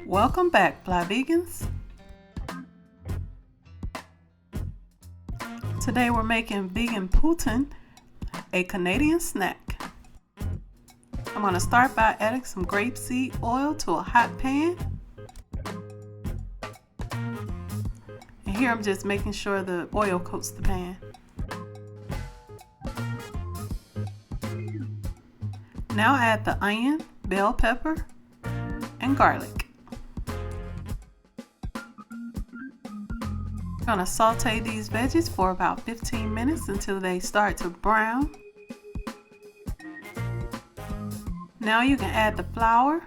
Welcome back, Fly Vegans. Today we're making vegan Poutine, a Canadian snack. I'm going to start by adding some grapeseed oil to a hot pan. And here I'm just making sure the oil coats the pan. Now add the onion, bell pepper, and garlic. I'm going to saute these veggies for about 15 minutes until they start to brown. Now you can add the flour.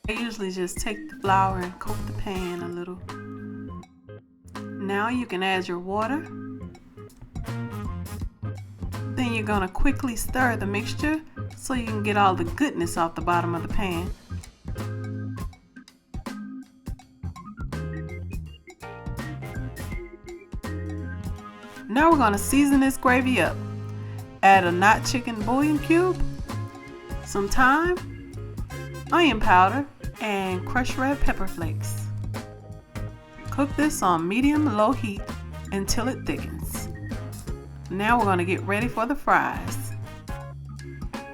I usually just take the flour and coat the pan a little. Now you can add your water. Then you're going to quickly stir the mixture so you can get all the goodness off the bottom of the pan. Now we're going to season this gravy up. Add a not chicken bouillon cube, some thyme, onion powder, and crushed red pepper flakes. Cook this on medium-low heat until it thickens. Now we're going to get ready for the fries.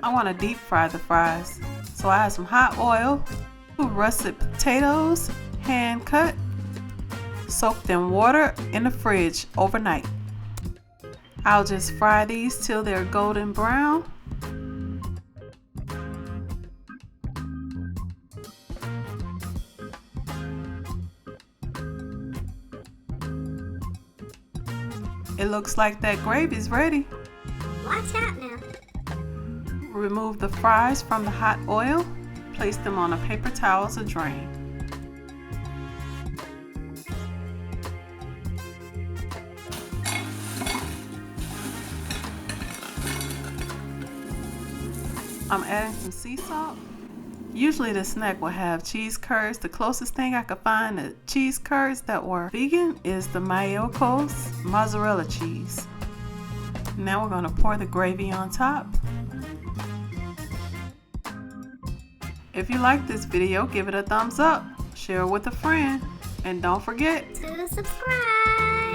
I want to deep fry the fries, so I add some hot oil, 2 russet potatoes, hand cut, soaked in water in the fridge overnight. I'll just fry these till they're golden brown. It looks like that gravy's ready. Watch out now. Remove the fries from the hot oil. Place them on a paper towel to drain. I'm adding some sea salt. Usually the snack will have cheese curds. The closest thing I could find to cheese curds that were vegan is the Mayokos mozzarella cheese. Now we're going to pour the gravy on top. If you like this video, give it a thumbs up, share it with a friend, and don't forget To subscribe.